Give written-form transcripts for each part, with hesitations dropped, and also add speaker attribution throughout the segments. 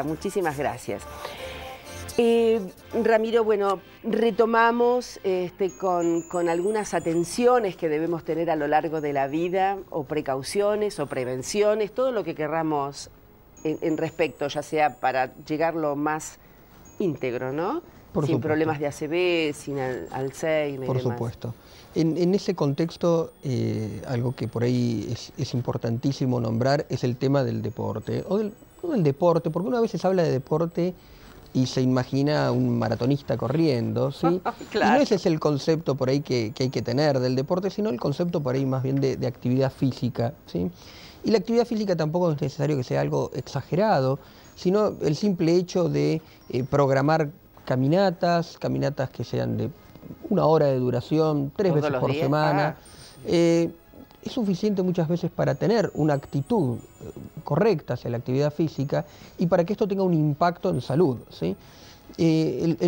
Speaker 1: Muchísimas gracias. Ramiro, bueno, retomamos con algunas atenciones que debemos tener a lo largo de la vida, o precauciones, o prevenciones, todo lo que querramos en respecto, ya sea para llegar lo más íntegro, ¿no? Sin problemas de ACV, sin Alzheimer y demás.
Speaker 2: Por supuesto. En ese contexto, algo que por ahí es importantísimo nombrar es el tema del deporte. No del deporte, porque una vez se habla de deporte y se imagina un maratonista corriendo, ¿sí?
Speaker 1: Claro.
Speaker 2: Y no ese es el concepto por ahí que hay que tener del deporte, sino el concepto por ahí más bien de actividad física, ¿sí? Y la actividad física tampoco es necesario que sea algo exagerado, sino el simple hecho de programar caminatas que sean de 1 hora de duración, 3 veces por semana. Es suficiente muchas veces para tener una actitud correcta hacia la actividad física y para que esto tenga un impacto en salud, ¿sí?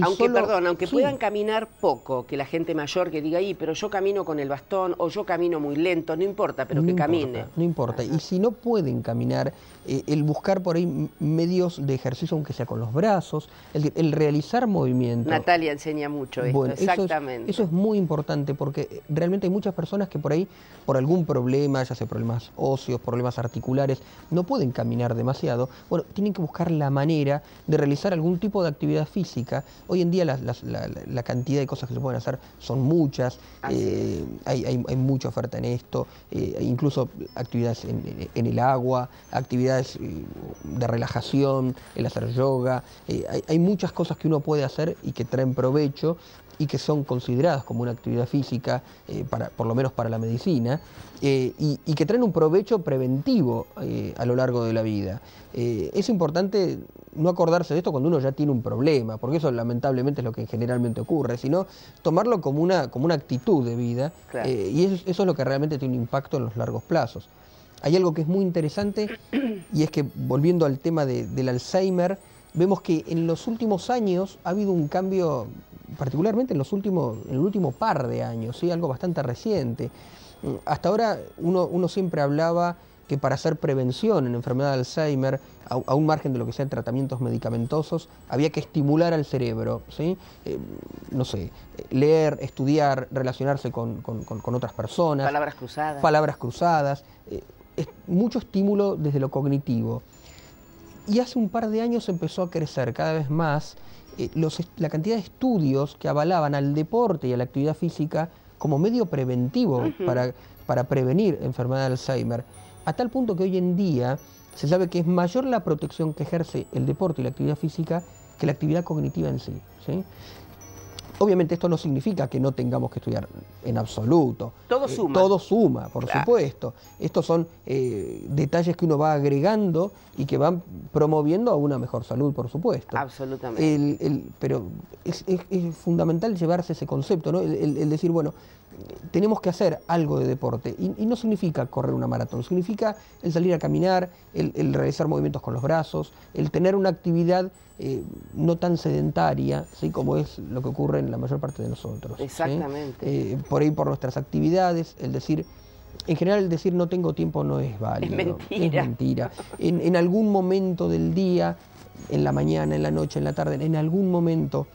Speaker 1: Aunque puedan caminar poco, que la gente mayor que diga, pero yo camino con el bastón o yo camino muy lento, no importa, pero que camine.
Speaker 2: No importa. Y si no pueden caminar, el buscar por ahí medios de ejercicio, aunque sea con los brazos, el realizar movimientos.
Speaker 1: Natalia enseña mucho esto,
Speaker 2: bueno,
Speaker 1: exactamente.
Speaker 2: Eso es muy importante porque realmente hay muchas personas que por ahí, por algún problema, ya sea problemas óseos, problemas articulares, no pueden caminar demasiado. Bueno, tienen que buscar la manera de realizar algún tipo de actividad física. Hoy en día la cantidad de cosas que se pueden hacer son muchas, hay mucha oferta en esto, incluso actividades en el agua, actividades de relajación, el hacer yoga, hay muchas cosas que uno puede hacer y que traen provecho y que son consideradas como una actividad física, por lo menos para la medicina, y que traen un provecho preventivo a lo largo de la vida. Es importante no acordarse de esto cuando uno ya tiene un problema, porque eso lamentablemente es lo que generalmente ocurre, sino tomarlo como una actitud de vida, claro. Y eso es lo que realmente tiene un impacto en los largos plazos. Hay algo que es muy interesante y es que, volviendo al tema del Alzheimer, vemos que en los últimos años ha habido un cambio, particularmente en el último par de años, ¿sí? Algo bastante reciente. Hasta ahora uno siempre hablaba que para hacer prevención en enfermedad de Alzheimer, a un margen de lo que sean tratamientos medicamentosos, había que estimular al cerebro, ¿sí? No sé, leer, estudiar, relacionarse con otras personas.
Speaker 1: Palabras cruzadas.
Speaker 2: Palabras cruzadas. Mucho estímulo desde lo cognitivo. Y hace un par de años empezó a crecer cada vez más la cantidad de estudios que avalaban al deporte y a la actividad física como medio preventivo para prevenir enfermedad de Alzheimer, a tal punto que hoy en día se sabe que es mayor la protección que ejerce el deporte y la actividad física que la actividad cognitiva en sí, ¿sí? Obviamente esto no significa que no tengamos que estudiar en absoluto.
Speaker 1: Todo suma.
Speaker 2: Todo suma, por supuesto. Estos son detalles que uno va agregando y que van promoviendo a una mejor salud, por supuesto.
Speaker 1: Absolutamente.
Speaker 2: Pero es fundamental llevarse ese concepto, ¿no? El decir, bueno, tenemos que hacer algo de deporte. Y no significa correr una maratón, significa el salir a caminar, el realizar movimientos con los brazos, el tener una actividad no tan sedentaria, ¿sí? Como es lo que ocurre en la mayor parte de nosotros.
Speaker 1: Exactamente.
Speaker 2: Por ahí por nuestras actividades, en general el decir no tengo tiempo no es válido.
Speaker 1: Es mentira.
Speaker 2: Es mentira. En algún momento del día, en la mañana, en la noche, en la tarde, en algún momento,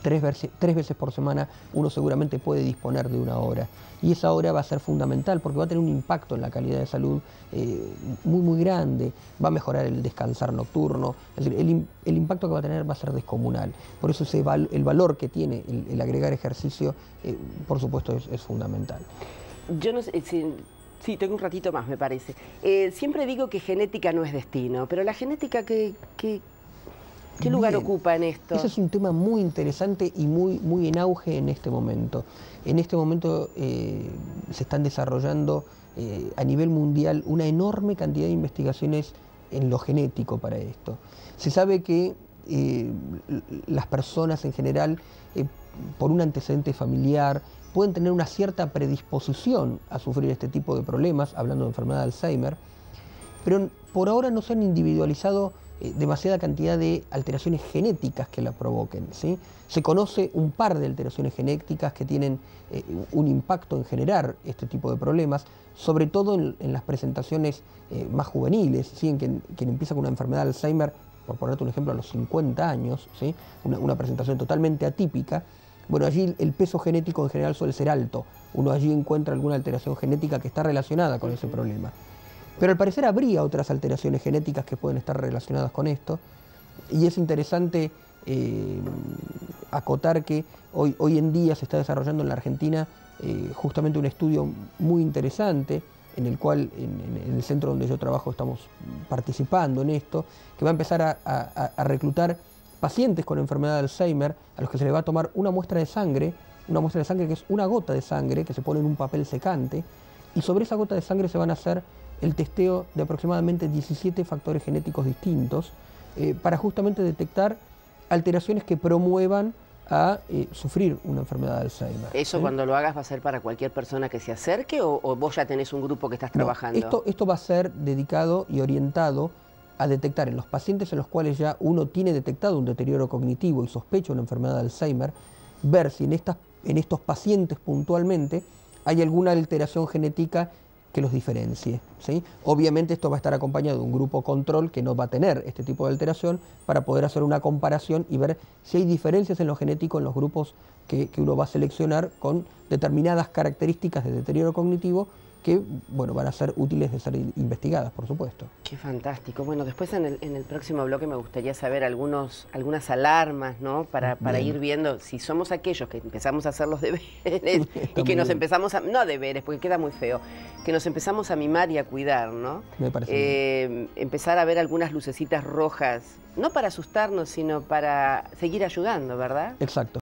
Speaker 2: 3 veces por semana, uno seguramente puede disponer de 1 hora. Y esa hora va a ser fundamental porque va a tener un impacto en la calidad de salud muy grande, va a mejorar el descansar nocturno, es decir, el impacto que va a tener va a ser descomunal. Por eso el valor que tiene el agregar ejercicio, por supuesto, es fundamental.
Speaker 1: Yo no sé, sí, tengo un ratito más, me parece. Siempre digo que genética no es destino, pero la genética, ¿qué lugar ocupa en esto?
Speaker 2: Ese es un tema muy interesante y muy en auge en este momento. En este momento se están desarrollando a nivel mundial una enorme cantidad de investigaciones en lo genético para esto. Se sabe que las personas en general, por un antecedente familiar, pueden tener una cierta predisposición a sufrir este tipo de problemas, hablando de enfermedad de Alzheimer, pero por ahora no se han individualizado demasiada cantidad de alteraciones genéticas que la provoquen, ¿sí? Se conoce un par de alteraciones genéticas que tienen un impacto en generar este tipo de problemas, sobre todo en las presentaciones más juveniles, ¿sí? En quien empieza con una enfermedad de Alzheimer por ponerte un ejemplo, a los 50 años, ¿sí? Una presentación totalmente atípica, bueno, allí el peso genético en general suele ser alto. Uno allí encuentra alguna alteración genética que está relacionada con ese problema. Pero al parecer habría otras alteraciones genéticas que pueden estar relacionadas con esto. Y es interesante acotar que hoy en día se está desarrollando en la Argentina justamente un estudio muy interesante, en el cual en el centro donde yo trabajo estamos participando en esto, que va a empezar a reclutar pacientes con enfermedad de Alzheimer a los que se les va a tomar una muestra de sangre que es una gota de sangre que se pone en un papel secante, y sobre esa gota de sangre se van a hacer el testeo de aproximadamente 17 factores genéticos distintos para justamente detectar alteraciones que promuevan a sufrir una enfermedad de Alzheimer.
Speaker 1: ¿Eso cuando lo hagas va a ser para cualquier persona que se acerque o vos ya tenés un grupo que estás trabajando?
Speaker 2: Esto va a ser dedicado y orientado a detectar en los pacientes en los cuales ya uno tiene detectado un deterioro cognitivo y sospecha una enfermedad de Alzheimer, ver si en estos pacientes puntualmente hay alguna alteración genética que los diferencie, ¿sí? Obviamente esto va a estar acompañado de un grupo control que no va a tener este tipo de alteración para poder hacer una comparación y ver si hay diferencias en lo genético en los grupos que uno va a seleccionar con determinadas características de deterioro cognitivo que, bueno, van a ser útiles de ser investigadas, por supuesto.
Speaker 1: Qué fantástico. Bueno, después en el próximo bloque me gustaría saber algunas alarmas, ¿no? Para ir viendo si somos aquellos que empezamos a hacer los deberes y que nos empezamos a... No deberes, porque queda muy feo. Que nos empezamos a mimar y a cuidar, ¿no?
Speaker 2: Me parece
Speaker 1: empezar a ver algunas lucecitas rojas, no para asustarnos, sino para seguir ayudando, ¿verdad?
Speaker 2: Exacto.